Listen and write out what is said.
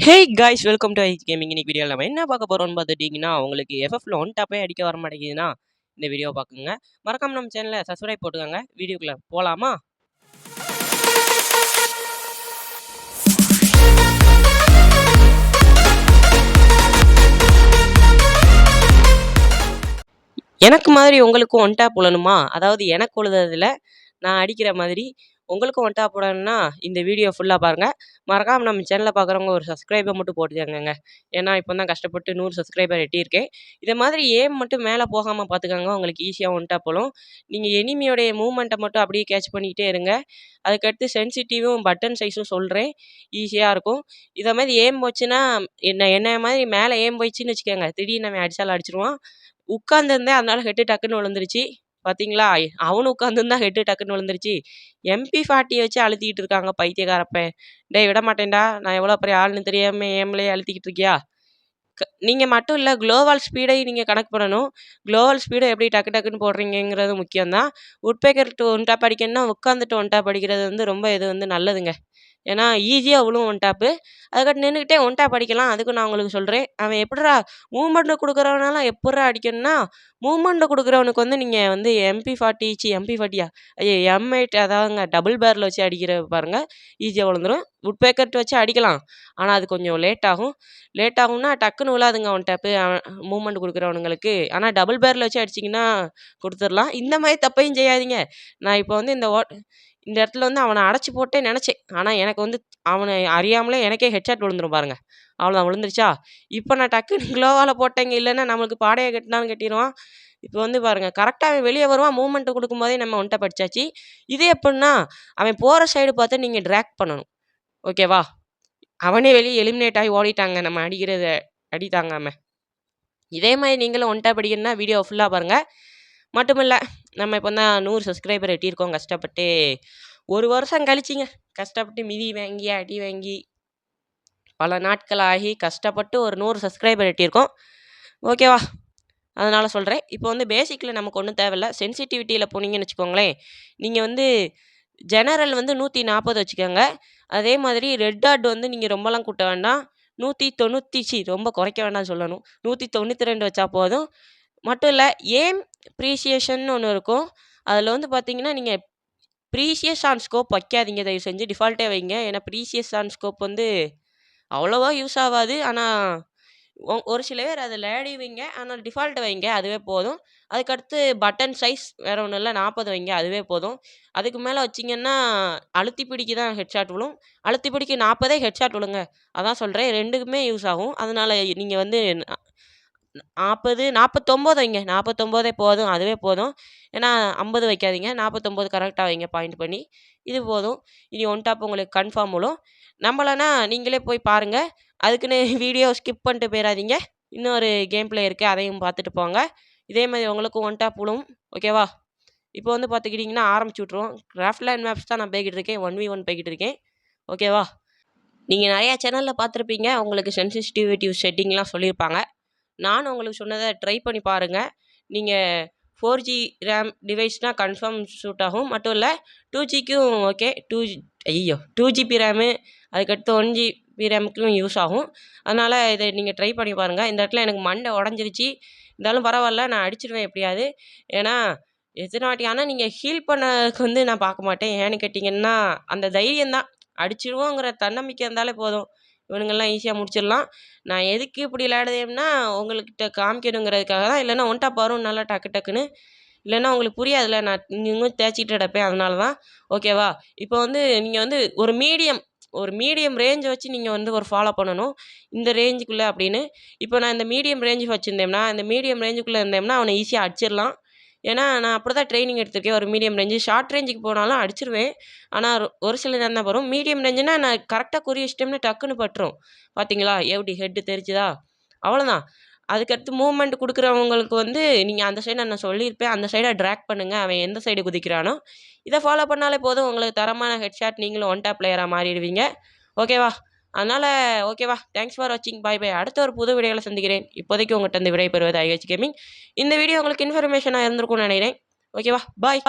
Hey guys, welcome to Ice Gaming. இன்னைக்கு வீடியோவில் நம்ம என்ன பார்க்க போகிறோம்னு பார்த்துட்டிங்கன்னா, உங்களுக்கு எஃப்எஃப்ல ஒன் டாப்பே அடிக்க வர மாட்டேங்குதுன்னா இந்த வீடியோ பார்க்குங்க. மறக்காம நம்ம சேனலை சப்ஸ்கிரைப் போட்டுக்கோங்க. வீடியோக்குள்ளே போகலாமா? எனக்கு மாதிரி உங்களுக்கும் ஒன் டாப் உழணுமா? அதாவது எனக்கு உழுதுறதில் நான் அடிக்கிற மாதிரி உங்களுக்கும் ஒன் டாப் உழணும்னா இந்த வீடியோ ஃபுல்லாக பாருங்கள். மறக்காமல் நம்ம சேனலை பார்க்குறவங்க ஒரு சப்ஸ்கிரைபை மட்டும் போட்டுக்கோங்க. ஏன்னா இப்போ தான் கஷ்டப்பட்டு 100 சப்ஸ்கிரைபர் எட்டியிருக்கேன். இதை மாதிரி ஏம் மட்டும் மேலே போகாமல் பார்த்துக்கோங்க. உங்களுக்கு ஈஸியாக ஒன் டாப் போலும். நீங்கள் எனிமியோடைய மூவ்மெண்ட்டை மட்டும் அப்படியே கேட்ச் பண்ணிக்கிட்டே இருங்க. அதுக்கடுத்து சென்சிட்டிவும் பட்டன் சைஸும் சொல்கிறேன், ஈஸியாக இருக்கும். இதை மாதிரி ஏம் போச்சுன்னா என்ன மாதிரி மேலே ஏம் போயிடுச்சுன்னு வச்சுக்கோங்க, திடீர்னு நம்ம அடித்தாலும் அடிச்சிருவான். உட்காந்துருந்தேன், அதனால ஹெட்டு டக்குன்னு விழுந்துருச்சு. பார்த்தீங்களா? அவனு உட்காந்துருந்தா ஹெட்டு டக்குன்னு விழுந்துருச்சு. MP40 வச்சு அழுத்திக்கிட்டு இருக்காங்க பைத்தியக்காரப்பன். டேய் விட மாட்டேன்டா, நான் எவ்வளோ பெரிய ஆள்னு தெரியாமல் ஏம்லேயே அழுத்திக்கிட்டு இருக்கியா? நீங்கள் மட்டும் இல்லை, குளோவால் ஸ்பீடையும் நீங்கள் கணக்கு பண்ணணும். குளோவால் ஸ்பீடை எப்படி டக்கு டக்குன்னு போடுறீங்கிறது முக்கியம் தான். உட்பேக்கர் ஒன் டாப் அடிக்கணும்னா உட்காந்துட்டு ஒன் டாப் அடிக்கிறது ரொம்ப இது நல்லதுங்க. ஏன்னா ஈஸியாக விழுவும் ஒன் டாப்பு. அதுக்காட்டி நின்றுக்கிட்டே ஒன் டாப் அடிக்கலாம். அதுக்கும் நான் உங்களுக்கு சொல்கிறேன். அவன் எப்படிடா மூவ்மெண்ட்டு கொடுக்குறவனாலாம் எப்பட்றா அடிக்கணும்னா, மூவ்மெண்ட்டு கொடுக்குறவனுக்கு நீங்கள் MP40 ஐயோ M8 அதாவதுங்க டபுள் பேரில் வச்சு அடிக்கிற பாருங்கள், ஈஸியாக விழுந்துடும். உட்பேக்கர்ட் வச்சு அடிக்கலாம், ஆனால் அது கொஞ்சம் லேட் ஆகும்னா டக்குன்னு விழாதுங்க ஒன் டாப்பு மூவ்மெண்ட் கொடுக்குறவனுங்களுக்கு. ஆனால் டபுள் பேரில் வச்சு அடிச்சிங்கன்னா கொடுத்துடலாம். இந்த மாதிரி தப்பையும் செய்யாதீங்க. நான் இப்போ இந்த இடத்துல அவனை அடைச்சி போட்டே நினச்சேன். ஆனால் எனக்கு அவனை அறியாமலே எனக்கே ஹெட்ஷாட் விழுந்துரும் பாருங்கள். அவ்வளோதான், விழுந்துருச்சா? இப்போ நான் டக்குன்னு க்ளோவால் போட்டேங்க, இல்லைன்னா நம்மளுக்கு பாடையை கட்டினாலும் கட்டிடுவான். இப்போ பாருங்கள், கரெக்டாக அவன் வெளியே வருவான். மூவ்மெண்ட்டு கொடுக்கும்போதே நம்ம ஒன் டாப் அடிச்சாச்சு. இதே எப்படின்னா, அவன் போகிற சைடு பார்த்து நீங்கள் ட்ராக் பண்ணணும். ஓகேவா? அவனே வெளியே எலிமினேட் ஆகி ஓடிட்டாங்க நம்ம அடிக்கிறத அடி தாங்காமல். இதே மாதிரி நீங்களும் ஒன் டாப் அடிக்கணும்னா வீடியோ ஃபுல்லாக பாருங்கள். மட்டுமில்ல, நம்ம இப்போ தான் 100 சப்ஸ்கிரைபர் எட்டியிருக்கோம் கஷ்டப்பட்டு. 1 வருஷம் கழிச்சிங்க கஷ்டப்பட்டு மிதி வாங்கி அடி வாங்கி பல நாட்கள் ஆகி கஷ்டப்பட்டு ஒரு 100 சப்ஸ்கிரைபர் எட்டியிருக்கோம். ஓகேவா? அதனால் சொல்கிறேன். இப்போ பேசிக்கில் நமக்கு ஒன்றும் தேவையில்ல. சென்சிட்டிவிட்டியில் போனீங்கன்னு வச்சுக்கோங்களேன், நீங்கள் ஜெனரல் 140 வச்சுக்கோங்க. அதே மாதிரி ரெட் டாட் நீங்கள் ரொம்பலாம் கூட்ட வேண்டாம். 190 ரொம்ப குறைக்க வேண்டாம்னு சொல்லணும். 192 வச்சா போதும். மட்டும் இல்லை, ஏம் ப்ரீசியேஷன் ஒன்று இருக்கும். அதில் பார்த்தீங்கன்னா, நீங்கள் ப்ரீசியஸ் ஆன் ஸ்கோப் வைக்காதீங்க தயவு செஞ்சு. டிஃபால்ட்டே வைங்க. ஏன்னா ப்ரீசியஸ் ஆன் ஸ்கோப் அவ்வளோவா யூஸ் ஆகாது. ஆனால் ஒரு சில பேர் அதில் ஆடிவிங்க. ஆனால் டிஃபால்ட் வைங்க, அதுவே போதும். அதுக்கடுத்து பட்டன் சைஸ் வேறு ஒன்றும் இல்லை, 40 வைங்க, அதுவே போதும். அதுக்கு மேலே வச்சிங்கன்னா அழுத்தி பிடிக்கு தான் ஹெட்ஷாட் விழும். அழுத்தி பிடிக்கு 40 ஹெட்ஷாட் விழுங்க. அதான் சொல்கிறேன், ரெண்டுக்குமே யூஸ் ஆகும். அதனால் நீங்கள் 49 வைங்க. 49 போதும், அதுவே போதும். ஏன்னா 50 வைக்காதீங்க, 49 கரெக்டாக வைங்க பாயிண்ட் பண்ணி. இது போதும். இனி ஒன் டாப் உங்களுக்கு கன்ஃபார்ம் விழும். நம்பலைன்னா நீங்களே போய் பாருங்கள். அதுக்குன்னு வீடியோ ஸ்கிப் பண்ணிட்டு போயிடாதீங்க. இன்னொரு கேம் பிளே இருக்குது, அதையும் பார்த்துட்டு போங்க. இதே மாதிரி உங்களுக்கும் ஒன் டாப் விழும். ஓகேவா? இப்போ பார்த்துக்கிட்டிங்கன்னா ஆரம்பிச்சு விட்ருவோம். கிராஃப்ட்லேண்ட் மேப்ஸ் தான் நான் போய்கிட்டு இருக்கேன். 1v1 போய்கிட்டு இருக்கேன். ஓகேவா? நீங்கள் நிறையா சேனலில் பார்த்துருப்பீங்க. உங்களுக்கு சென்சிட்டிவிட்டி செட்டிங்லாம் சொல்லியிருப்பாங்க. நானும் உங்களுக்கு சொன்னதை ட்ரை பண்ணி பாருங்கள். நீங்கள் 4G ரேம் டிவைஸ்னால் கன்ஃபார்ம் சூட் ஆகும். மட்டும் இல்லை, 2Gக்கும் ஓகே. 2GB ரேமு, அதுக்கடுத்து 1GB ரேமுக்கும் யூஸ் ஆகும். அதனால் இதை நீங்கள் ட்ரை பண்ணி பாருங்கள். இந்த இடத்துல எனக்கு மண்டை உடஞ்சிருச்சு. இருந்தாலும் பரவாயில்ல, நான் அடிச்சிடுவேன் எப்படியாவது. ஏன்னா எத்தனை வாட்டி, ஆனால் நீங்கள் ஹீல் பண்ணதுக்கு நான் பார்க்க மாட்டேன். ஏன்னு கேட்டிங்கன்னா, அந்த தைரியம்தான். அடிச்சிடுவோங்கிற தன்னம்பிக்கை இருந்தாலே போதும். இவனுங்கள்லாம் ஈஸியாக முடிச்சிடலாம். நான் எதுக்கு இப்படி விளையாடுதேன்னா, உங்கள்கிட்ட காமிக்கணுங்கிறதுக்காக தான். இல்லைன்னா ஒன் டாப் வரும் நல்லா டக்குன்னு. இல்லைன்னா உங்களுக்கு புரியாதுல்ல, நான் இன்னும் தேய்ச்சிட்டு கிடப்பேன். அதனால தான். ஓகேவா? இப்போ நீங்கள் ஒரு மீடியம் ரேஞ்சை வச்சு நீங்கள் ஒரு ஃபாலோ பண்ணணும். இந்த ரேஞ்சுக்குள்ளே அப்படின்னு. இப்போ நான் இந்த மீடியம் ரேஞ்சு வச்சுருந்தேன்னா, இந்த மீடியம் ரேஞ்சுக்குள்ளே இருந்தேன்னா அவனை ஈஸியாக அடிச்சிடலாம். ஏன்னா நான் அப்படி தான் ட்ரைனிங் எடுத்திருக்கேன். ஒரு மீடியம் ரேஞ்சு, ஷார்ட் ரேஞ்சுக்கு போனாலும் அடிச்சிருவேன். ஆனால் ஒரு சில நேரம் தான் வரும். மீடியம் ரேஞ்சுனா நான் கரெக்டாக குறி வச்சிட்டோம்னா டக்குன்னு பட்டுரும். பார்த்தீங்களா எப்படி ஹெட்டு தெரிச்சுதா? அவ்வளோதான். அதுக்கடுத்து மூவ்மெண்ட் கொடுக்குறவங்களுக்கு நீங்கள் அந்த சைடை நான் சொல்லியிருப்பேன், அந்த சைடை ட்ராக் பண்ணுங்கள். அவன் எந்த சைடு குதிக்கிறானோ இதை ஃபாலோ பண்ணாலே போதும். உங்களுக்கு தரமான ஹெட்ஷாட், நீங்களும் ஒன் டாப் பிளேயராக மாறிடுவீங்க. ஓகேவா? அதனால் ஓகேவா, தேங்க்ஸ் ஃபார் வாட்சிங். Bye bye. அடுத்த ஒரு புது வீடியோவில் சந்திக்கிறேன். இப்போதைக்கு உங்கள்கிட்ட விடை பெறுவது IH கேமிங். இந்த வீடியோ உங்களுக்கு இன்ஃபர்மேஷனாக இருந்திருக்கும்னு நினைக்கிறேன். ஓகேவா? பாய்.